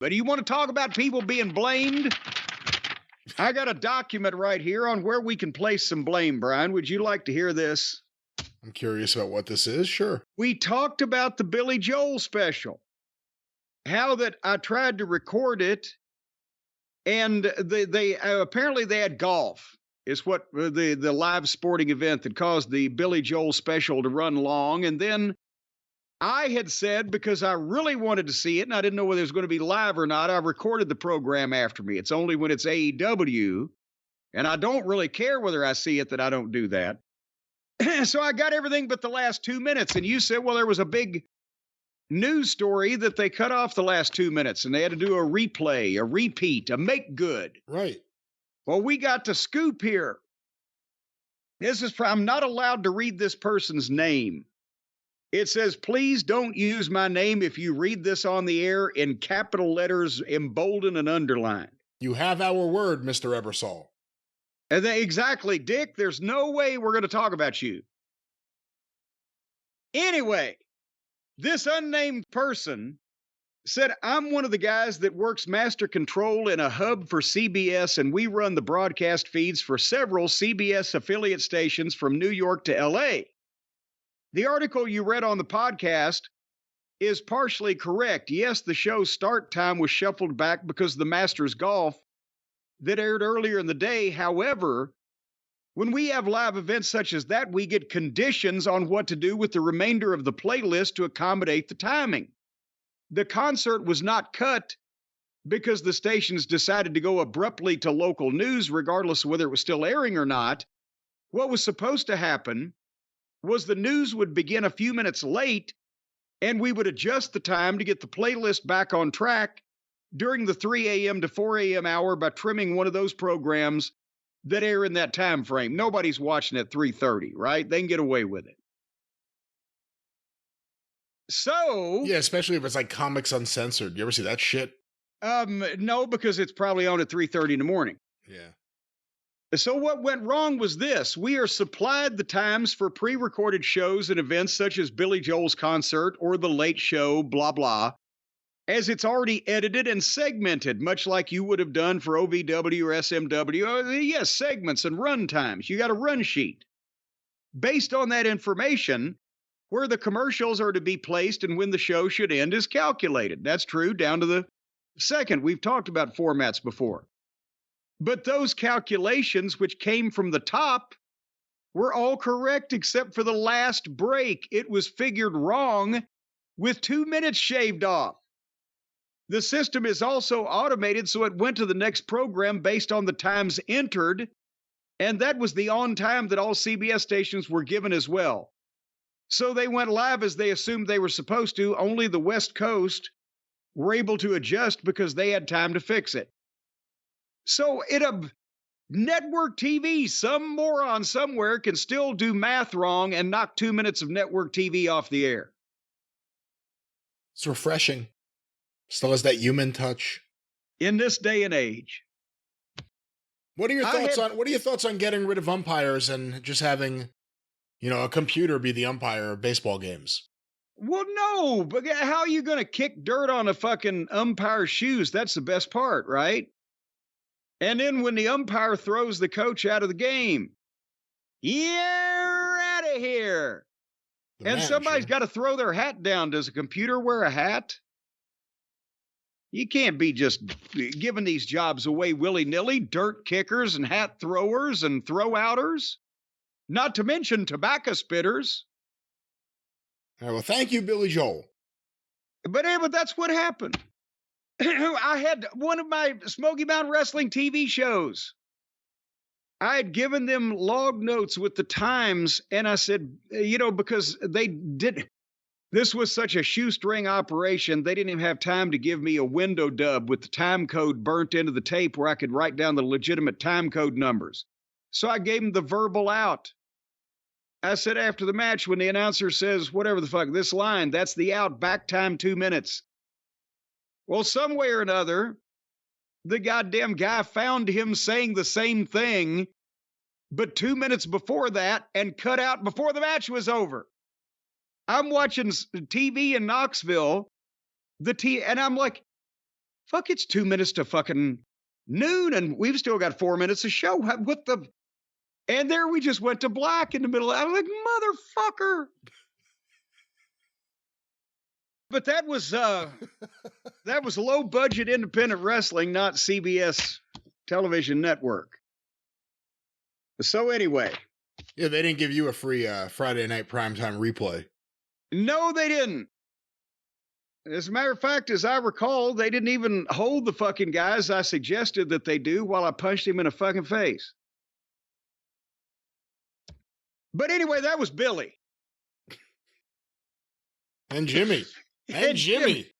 But do you want to talk about people being blamed? I got a document right here on where we can place some blame, Brian. Would you like to hear this? I'm curious about what this is. Sure. We talked about the Billy Joel special. How that I tried to record it, and they apparently they had golf. Is what the live sporting event that caused the Billy Joel special to run long. And then I had said, because I really wanted to see it and I didn't know whether it was going to be live or not, I recorded the program after me. It's only when it's AEW, and I don't really care whether I see it that I don't do that. So I got everything but the last 2 minutes. And you said, well, there was a big news story that they cut off the last 2 minutes and they had to do a replay, a repeat, a make good. Right. Well, we got to scoop here. I'm not allowed to read this person's name. It says, please don't use my name if you read this on the air in capital letters, emboldened and underlined. You have our word, Mr. Ebersol. Exactly, Dick. There's no way we're going to talk about you. Anyway, this unnamed person said, I'm one of the guys that works master control in a hub for CBS, and we run the broadcast feeds for several CBS affiliate stations from New York to LA. The article you read on the podcast is partially correct. Yes, the show's start time was shuffled back because of the Masters Golf that aired earlier in the day. However, when we have live events such as that, we get conditions on what to do with the remainder of the playlist to accommodate the timing. The concert was not cut because the stations decided to go abruptly to local news, regardless of whether it was still airing or not. What was supposed to happen was the news would begin a few minutes late, and we would adjust the time to get the playlist back on track during the 3 a.m. to 4 a.m. hour by trimming one of those programs that air in that time frame. Nobody's watching at 3:30, right? They can get away with it. So yeah, especially if it's like Comics Uncensored. You ever see that shit? No, because it's probably on at 3:30 in the morning. Yeah. So what went wrong was this. We are supplied the times for pre-recorded shows and events such as Billy Joel's concert or The Late Show, blah, blah, as it's already edited and segmented, much like you would have done for OVW or SMW. Yes, segments and run times. You got a run sheet. Based on that information, where the commercials are to be placed and when the show should end is calculated. That's true down to the second. We've talked about formats before. But those calculations, which came from the top, were all correct except for the last break. It was figured wrong with 2 minutes shaved off. The system is also automated, so it went to the next program based on the times entered, and that was the on time that all CBS stations were given as well. So they went live as they assumed they were supposed to. Only the West Coast were able to adjust because they had time to fix it. So network TV, some moron somewhere can still do math wrong and knock 2 minutes of network TV off the air. It's refreshing. Still has that human touch. In this day and age. What are your thoughts on getting rid of umpires and just having, a computer be the umpire of baseball games? Well, no, but how are you going to kick dirt on a fucking umpire's shoes? That's the best part, right? And then when the umpire throws the coach out of the game, you're out of here. And somebody's got to throw their hat down. Does a computer wear a hat? You can't be just giving these jobs away willy-nilly, dirt kickers and hat throwers and throw-outers. Not to mention tobacco spitters. All right, well, thank you, Billy Joel. But that's what happened. I had one of my Smoky Mountain Wrestling TV shows. I had given them log notes with the times, and I said, because this was such a shoestring operation, they didn't even have time to give me a window dub with the time code burnt into the tape where I could write down the legitimate time code numbers. So I gave them the verbal out. I said after the match, when the announcer says, whatever the fuck, this line, that's the out, back time 2 minutes. Well, some way or another, the goddamn guy found him saying the same thing, but 2 minutes before that and cut out before the match was over. I'm watching TV in Knoxville, and I'm like, fuck, it's 2 minutes to fucking noon, and we've still got 4 minutes of show. What the? And there we just went to black in the middle. I'm like, motherfucker. But that was low budget independent wrestling, not CBS television network. So anyway. Yeah, they didn't give you a free Friday night primetime replay. No, they didn't. As a matter of fact, as I recall, they didn't even hold the fucking guys I suggested that they do while I punched him in the fucking face. But anyway, that was Billy. And Jimmy. And Jimmy.